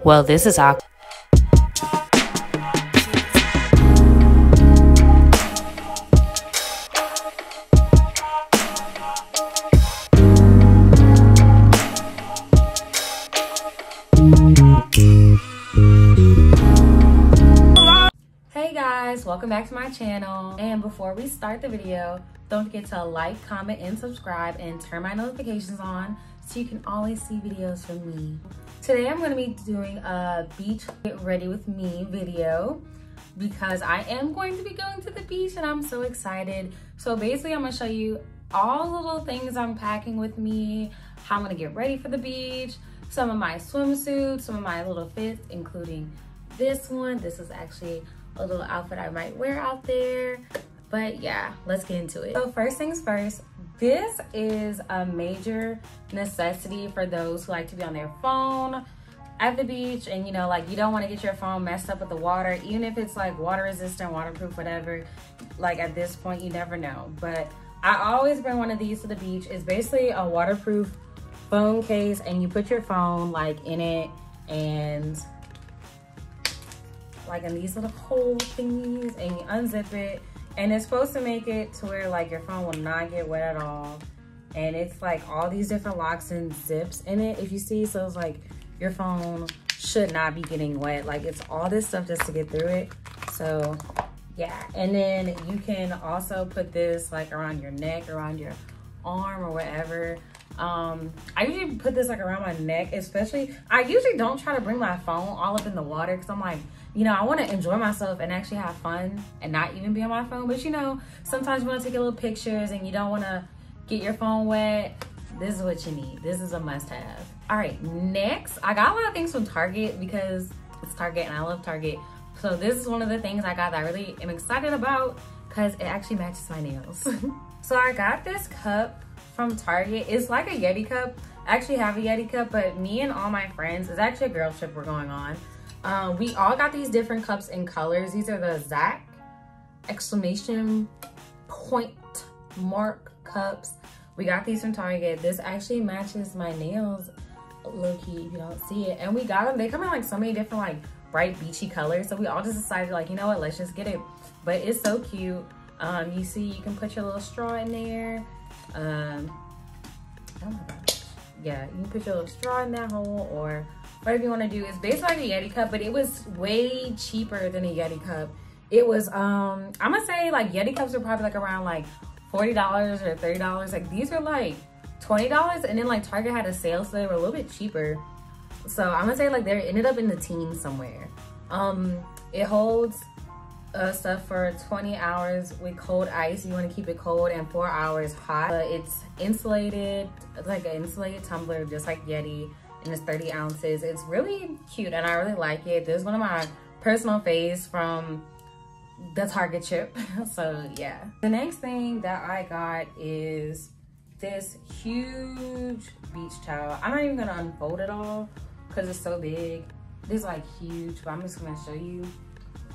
Well, this is awkward. Hey guys, welcome back to my channel. And before we start the video, don't forget to like, comment, and subscribe, and turn my notifications on so you can always see videos from me. Today I'm going to be doing a beach get ready with me video because I am going to be going to the beach and I'm so excited. So basically I'm going to show you all the little things I'm packing with me, how I'm going to get ready for the beach, some of my swimsuits, some of my little fits, including this one. This is actually a little outfit I might wear out there. But yeah, let's get into it. So first things first, this is a major necessity for those who like to be on their phone at the beach, and you know, like, you don't want to get your phone messed up with the water, even if it's like water resistant, waterproof, whatever. Like at this point, you never know. But I always bring one of these to the beach. It's basically a waterproof phone case, and you put your phone like in it, and like in these little hole thingies, and you unzip it, and it's supposed to make it to where like your phone will not get wet at all. And it's like all these different locks and zips in it, if you see. So it's like your phone should not be getting wet. Like it's all this stuff just to get through it. So yeah, and then you can also put this like around your neck, around your arm, or whatever. I usually put this like around my neck, especially. I usually don't try to bring my phone all up in the water because I'm like, you know, I want to enjoy myself and actually have fun and not even be on my phone. But you know, sometimes you want to take a little pictures and you don't want to get your phone wet. This is what you need. This is a must-have. All right, next, I got a lot of things from Target because it's Target and I love Target. So this is one of the things I got that I really am excited about because it actually matches my nails. So I got this cup from Target. It's like a Yeti cup. I actually have a Yeti cup, but me and all my friends, it's actually a girl trip we're going on. We all got these different cups in colors. These are the Zach exclamation point mark cups. We got these from Target. This actually matches my nails, low-key, if you don't see it. And we got them. They come in like so many different like bright beachy colors. So we all just decided like, you know what, let's just get it. But it's so cute. You see, you can put your little straw in there. Oh my gosh. Yeah, you can put your little straw in that hole, or whatever you want to do. It's basically like a Yeti cup, but it was way cheaper than a Yeti cup. It was, I'm gonna say like Yeti cups are probably like around like $40 or $30. Like these are like $20, and then like Target had a sale, so they were a little bit cheaper. So I'm gonna say like they ended up in the teens somewhere. It holds stuff for 20 hours with cold ice. You want to keep it cold, and 4 hours hot. It's insulated. It's like an insulated tumbler, just like Yeti, and it's 30 ounces. It's really cute, and I really like it. This is one of my personal faves from the Target trip. So yeah. The next thing that I got is this huge beach towel. I'm not even gonna unfold it all because it's so big. It's like huge, but I'm just gonna show you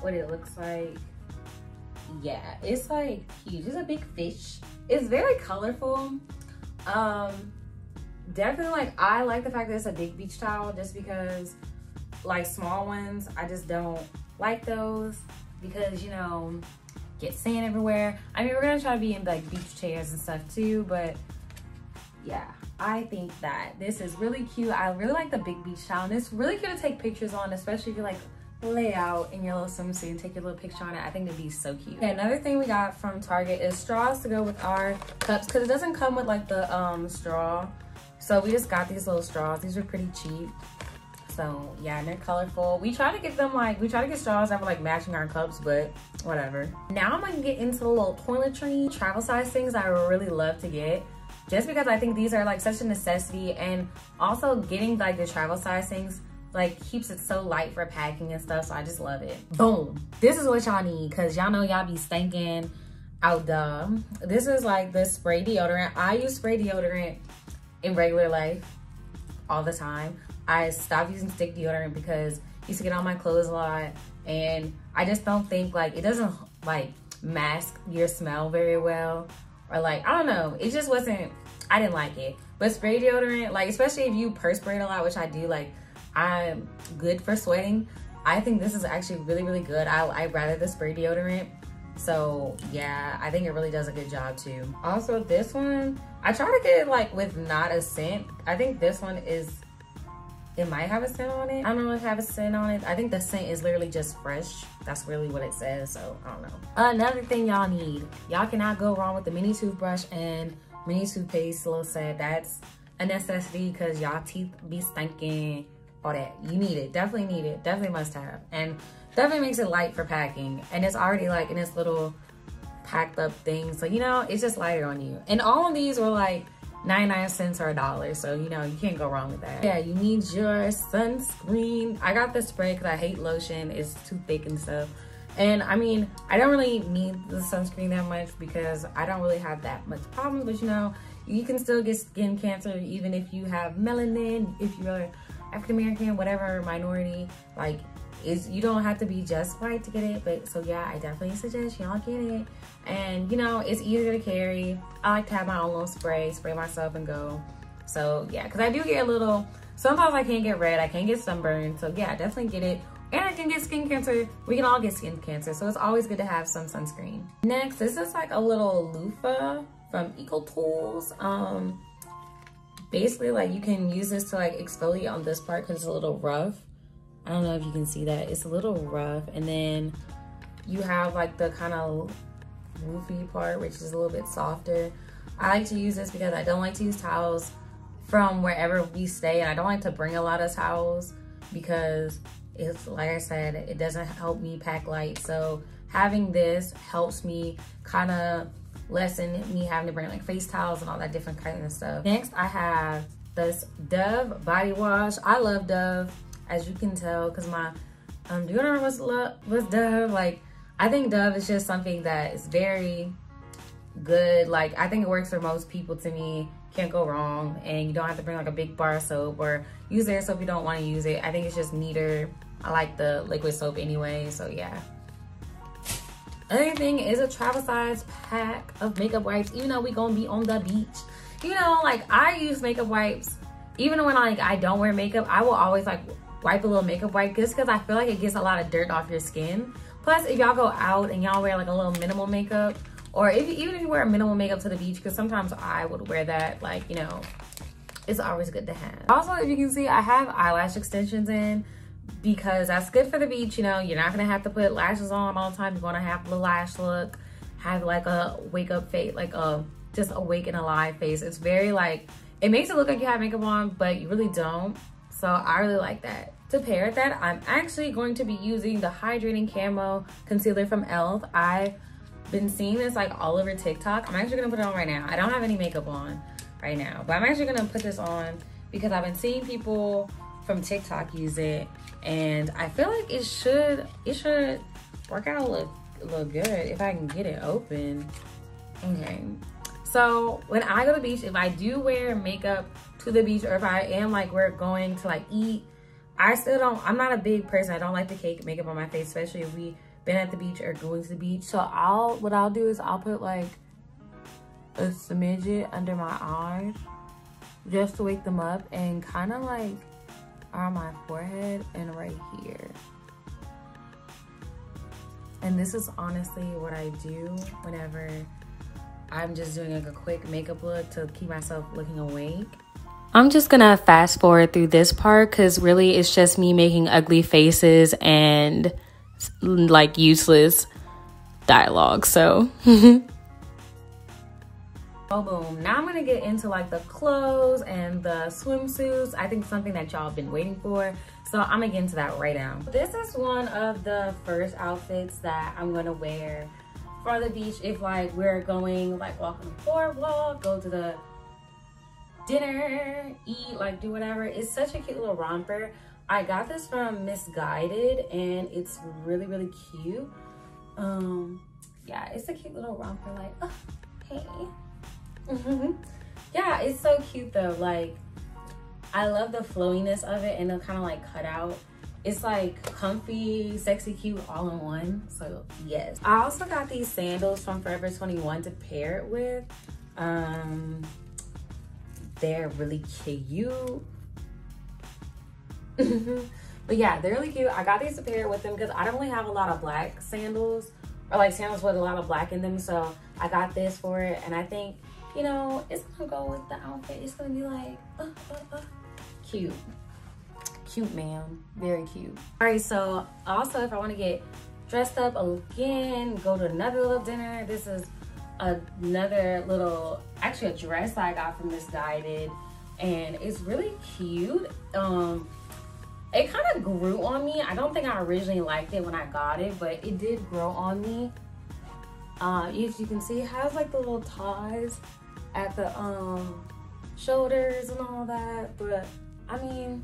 what it looks like. Yeah, it's like huge. It's a big fish. It's very colorful. Definitely, like, I like the fact that it's a big beach towel, just because like small ones, I just don't like those because, you know, get sand everywhere. I mean, we're gonna try to be in like beach chairs and stuff too, but yeah, I think that this is really cute. I really like the big beach towel, and it's really cute to take pictures on, especially if you like lay out in your little swimsuit and take your little picture on it. I think it'd be so cute. Okay, another thing we got from Target is straws to go with our cups, because it doesn't come with like the straw. So we just got these little straws. These are pretty cheap. So yeah, and they're colorful. We try to get them like, we try to get straws that were like matching our cups, but whatever. Now I'm gonna get into the little toiletry travel size things I really love to get, just because I think these are like such a necessity, and also getting like the travel size things like keeps it so light for packing and stuff. So I just love it. Boom. This is what y'all need, because y'all know y'all be stinking out the. This is like the spray deodorant. I use spray deodorant in regular life all the time. I stopped using stick deodorant because I used to get on my clothes a lot, and I just don't think like, it doesn't like mask your smell very well, or like, I don't know, it just wasn't, I didn't like it. But spray deodorant, like especially if you perspirate a lot, which I do, like I'm good for sweating. I think this is actually really, really good. I'd rather the spray deodorant. So yeah, I think it really does a good job too. Also this one, I try to get it like with not a scent. I think this one is, it might have a scent on it. I don't know if it has a scent on it. I think the scent is literally just fresh. That's really what it says, so I don't know. Another thing y'all need, y'all cannot go wrong with the mini toothbrush and mini toothpaste. Lil said that's a necessity because y'all teeth be stinking, all that. You need it, definitely need it, definitely must have. And definitely makes it light for packing. And it's already like in this little packed up thing. So, you know, it's just lighter on you. And all of these were like 99 cents or $1. So, you know, you can't go wrong with that. Yeah, you need your sunscreen. I got the spray because I hate lotion. It's too thick and stuff. And I mean, I don't really need the sunscreen that much because I don't really have that much problems. But, you know, you can still get skin cancer even if you have melanin, if you're African American, whatever minority, like, you don't have to be just white to get it. But so yeah, I definitely suggest y'all get it. And you know, it's easier to carry. I like to have my own little spray myself and go. So yeah, because I do get a little, sometimes I can't get red, I can't get sunburned. So yeah, definitely get it. And I can get skin cancer. We can all get skin cancer. So it's always good to have some sunscreen. Next, this is like a little loofah from Eco Tools. Basically, like you can use this to like exfoliate on this part because it's a little rough. I don't know if you can see that. It's a little rough. And then you have like the kind of woofy part, which is a little bit softer. I like to use this because I don't like to use towels from wherever we stay. And I don't like to bring a lot of towels because it's, like I said, it doesn't help me pack light. So having this helps me kind of lessen me having to bring like face towels and all that different kind of stuff. Next, I have this Dove body wash. I love Dove, as you can tell, because my deodorant was Dove. Like, I think Dove is just something that is very good. Like, I think it works for most people. To me, can't go wrong. And you don't have to bring like a big bar of soap or use their soap if you don't want to use it. I think it's just neater. I like the liquid soap anyway, so yeah. Other thing is a travel size pack of makeup wipes. Even though we gonna be on the beach, you know, like I use makeup wipes even when I don't wear makeup. I will always like wipe a little makeup wipe just because I feel like it gets a lot of dirt off your skin. Plus, if y'all go out and y'all wear like a little minimal makeup, or even if you wear minimal makeup to the beach, because sometimes I would wear that, like, you know, it's always good to have. Also, if you can see, I have eyelash extensions in because that's good for the beach. You know, you're not gonna have to put lashes on all the time. You're gonna have the lash look, have like a wake up face, like just awake and alive face. It's very like, it makes it look like you have makeup on, but you really don't. So I really like that. To pair with that, I'm actually going to be using the Hydrating Camo Concealer from e.l.f. I've been seeing this like all over TikTok. I'm actually gonna put it on right now. I don't have any makeup on right now, but I'm actually gonna put this on because I've been seeing people from TikTok use it, and I feel like it should work out a little good if I can get it open. Okay. So when I go to the beach, if I do wear makeup to the beach, or if I am like we're going to like eat, I'm not a big person. I don't like to cake makeup on my face, especially if we've been at the beach or going to the beach. So what I'll do is I'll put like a smidget under my eyes just to wake them up, and kind of like on my forehead and right here. And this is honestly what I do whenever I'm just doing like a quick makeup look to keep myself looking awake. I'm just gonna fast forward through this part because really it's just me making ugly faces and like useless dialogue. So oh boom, now I'm gonna get into like the clothes and the swimsuits. I think something that y'all have been waiting for, so I'm gonna get into that right now. This is one of the first outfits that I'm gonna wear for the beach if like we're going like walk on the boardwalk, go to the dinner, eat, like do whatever. It's such a cute little romper. I got this from Misguided and it's really, really cute. Yeah, it's a cute little romper, like, oh, hey. Yeah, it's so cute though. Like, I love the flowiness of it and the kind of like cut out. It's like comfy, sexy, cute all in one. So yes. I also got these sandals from Forever 21 to pair it with. They're really cute. But yeah, they're really cute. I got these to pair with them because I don't really have a lot of black sandals, or like sandals with a lot of black in them. So I got this for it, and I think, you know, it's gonna go with the outfit. It's gonna be like cute. Cute, ma'am. Very cute. All right, so also if I want to get dressed up again, go to another little dinner, this is another little, actually a dress that I got from Misguided, and it's really cute. It kind of grew on me. I don't think I originally liked it when I got it, but it did grow on me. As you can see, it has like the little ties at the shoulders and all that, but I mean,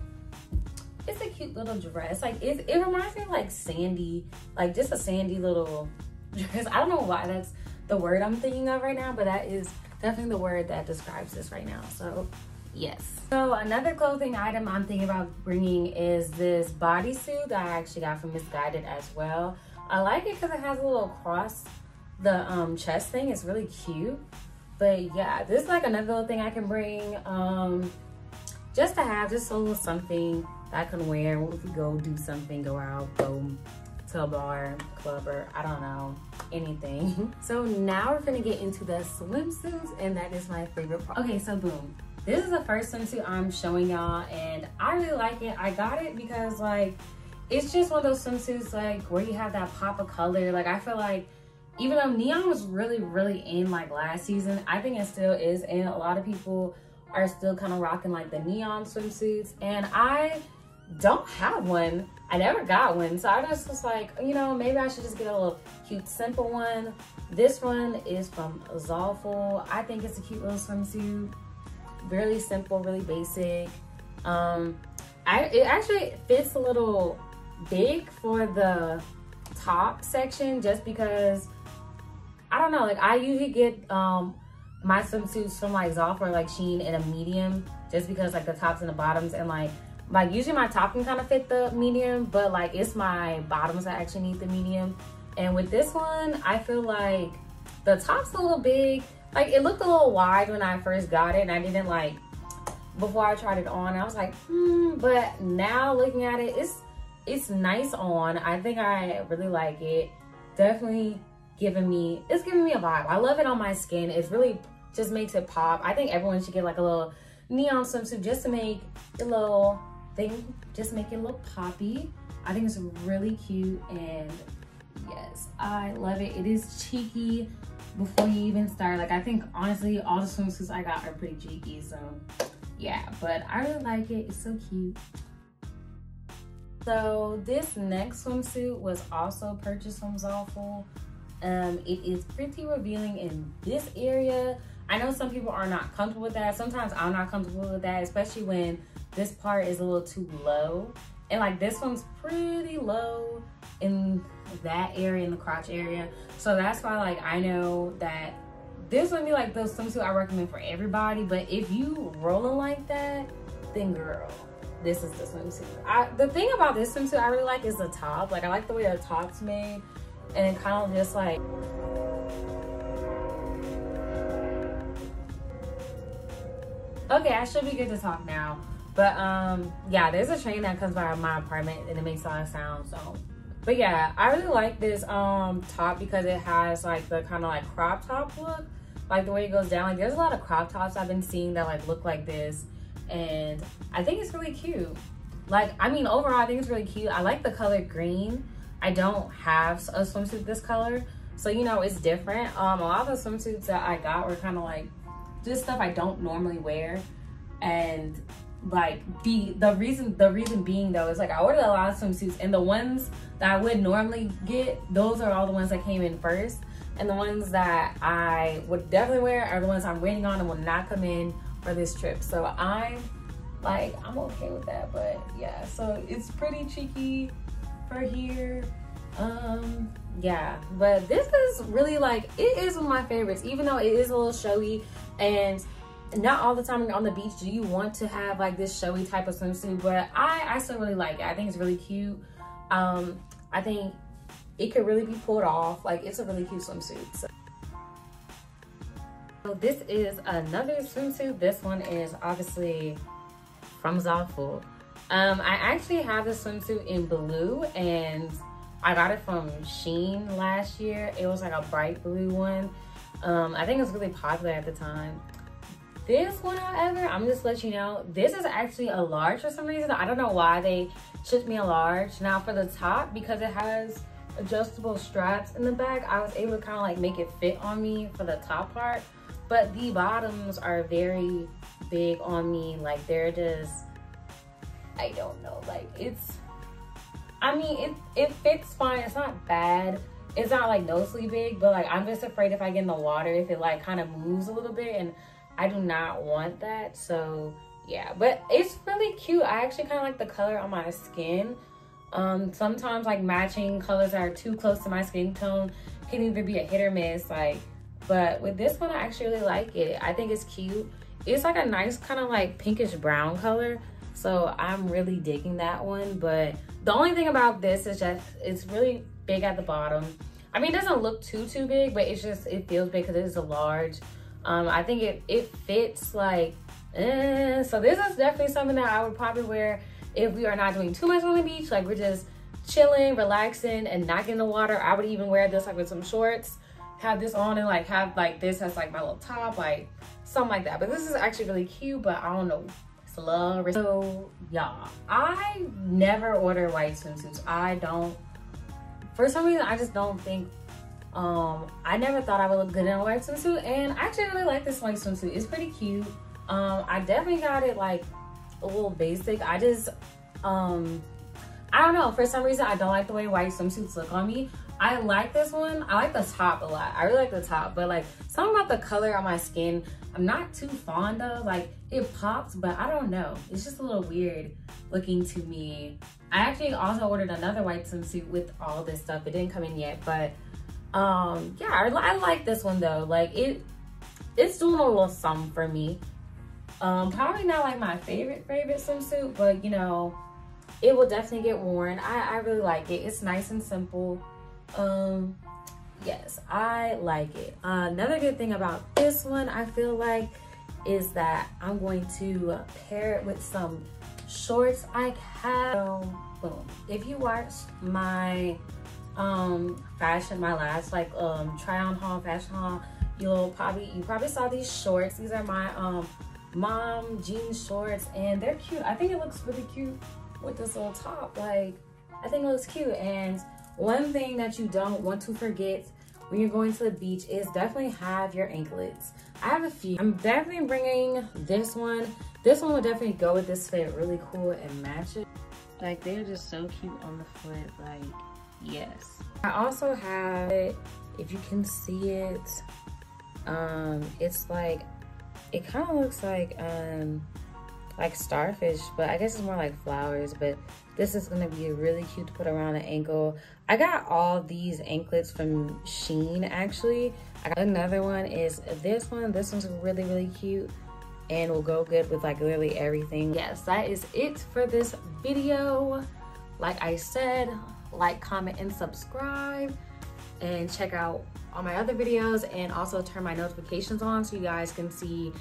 it's a cute little dress. Like it reminds me of like sandy, like just a sandy little dress. I don't know why that's the word I'm thinking of right now, but that is definitely the word that describes this right now. So yes. So another clothing item I'm thinking about bringing is this bodysuit that I actually got from Misguided as well. I like it because it has a little across the chest thing. It's really cute. But yeah, this is like another little thing I can bring just to have, just a little something that I can wear if we go do something, go out, go to a bar, club, or I don't know, anything. So now we're gonna get into the swimsuits, and that is my favorite part. Okay, so boom. This is the first swimsuit I'm showing y'all, and I really like it. I got it because like, it's just one of those swimsuits like where you have that pop of color. Like I feel like, even though neon was really in like last season, I think it still is, and a lot of people are still kind of rocking like the neon swimsuits, and I don't have one. I never got one, so I just was like, you know, maybe I should just get a little cute simple one. This one is from Zaful. I think it's a cute little swimsuit, really simple, really basic. It actually fits a little big for the top section, just because I don't know, like I usually get my swimsuits from like Zaful or like Shein in a medium, just because like the tops and the bottoms, and like usually my top can kind of fit the medium, but like it's my bottoms that actually need the medium. And with this one, I feel like the top's a little big. Like it looked a little wide when I first got it, and I didn't like, before I tried it on, I was like, but now looking at it, it's nice on. I think I really like it. Definitely giving me a vibe. I love it on my skin. It really just makes it pop. I think everyone should get like a little neon swimsuit just to make a little thing, just make it look poppy. I think it's really cute, and yes, I love it. It is cheeky before you even start. Like I think honestly all the swimsuits I got are pretty cheeky, so yeah, but I really like it. It's so cute. So this next swimsuit was also purchased from Zaful. It is pretty revealing in this area. I know some people are not comfortable with that. Sometimes I'm not comfortable with that, especially when this part is a little too low. And like this one's pretty low in that area, in the crotch area. So that's why like I know that this would be like the swimsuit I recommend for everybody. But if you rolling like that, then girl, this is the swimsuit. The thing about this swimsuit I really like is the top. Like I like the way the top's made, and kind of just like, okay, I should be good to talk now. But yeah, there's a train that comes by my apartment and it makes a lot of sound. So, but yeah, I really like this top because it has like the kind of like crop top look, like the way it goes down. Like there's a lot of crop tops I've been seeing that like look like this, and I think it's really cute. Like, I mean, overall, I think it's really cute. I like the color green. I don't have a swimsuit this color, so you know, it's different. A lot of the swimsuits that I got were kind of like just stuff I don't normally wear, and like the reason being though is like I ordered a lot of swimsuits, and the ones that I would normally get, those are all the ones that came in first, and the ones that I would definitely wear are the ones I'm waiting on and will not come in for this trip. So I'm okay with that. But yeah, so it's pretty cheeky for here. Yeah, but this is really like, it is one of my favorites, even though it is a little showy, and not all the time on the beach do you want to have like this showy type of swimsuit, but I still really like it. I think it's really cute. I think it could really be pulled off. Like, it's a really cute swimsuit. So this is another swimsuit. This one is obviously from Zaful. I actually have this swimsuit in blue, and I got it from Shein last year. It was like a bright blue one. I think it was really popular at the time. This one, however, I'm just let you know, this is actually a large for some reason. I don't know why they shipped me a large. Now for the top, because it has adjustable straps in the back, I was able to kind of like make it fit on me for the top part. But the bottoms are very big on me. Like they're just, I don't know, like it's, I mean, it fits fine. It's not bad. It's not like nosely big, but like I'm just afraid if I get in the water, if it like kind of moves a little bit, and I do not want that. So yeah, but it's really cute. I actually kind of like the color on my skin. Sometimes like matching colors that are too close to my skin tone can either be a hit or miss, like, but with this one I actually really like it. I think it's cute. It's like a nice kind of like pinkish brown color, so I'm really digging that one. But the only thing about this is just it's really big at the bottom. I mean, it doesn't look too big, but it's just, it feels big because it is a large. I think it fits like, so this is definitely something that I would probably wear if we are not doing too much on the beach, like we're just chilling, relaxing, and not getting in the water. I would even wear this like with some shorts, have this on, and like have like this as like my little top, like something like that. But this is actually really cute, but I don't know, it's a little. So y'all, I never order white swimsuits. I don't, for some reason I just don't think, I never thought I would look good in a white swimsuit, and I actually really like this white swimsuit. It's pretty cute. I definitely got it like a little basic. I just I don't know, for some reason I don't like the way white swimsuits look on me. I like this one. I like the top a lot. I really like the top, but like something about the color on my skin I'm not too fond of. Like it pops, but I don't know, it's just a little weird looking to me. I actually also ordered another white swimsuit with all this stuff. It didn't come in yet, but yeah, I like this one though. Like it's doing a little something for me. Probably not like my favorite swimsuit, but you know, it will definitely get worn. I really like it. It's nice and simple. Yes, I like it. Another good thing about this one, I feel like, is that I'm going to pair it with some shorts I have. Boom. If you watched my my last like try on haul, fashion haul, you probably saw these shorts. These are my mom jean shorts, and they're cute. I think it looks really cute with this little top. Like, I think it looks cute. And one thing that you don't want to forget when you're going to the beach is definitely have your anklets. I have a few. I'm definitely bringing this one. This one will definitely go with this fit really cool and match it. Like, they're just so cute on the foot. Like, yes. I also have it, if you can see it, it's like, it kind of looks like starfish, but I guess it's more like flowers. But this is gonna be really cute to put around the ankle. I got all these anklets from Shein actually. I got another one is this one. This one's really cute and will go good with like literally everything. Yes, that is it for this video. Like I said, like, comment, and subscribe, and check out all my other videos, and also turn my notifications on so you guys can see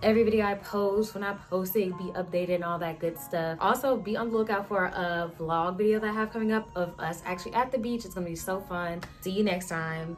every video I post. When I post it, be updated and all that good stuff. Also, be on the lookout for a vlog video that I have coming up of us actually at the beach. It's gonna be so fun. See you next time.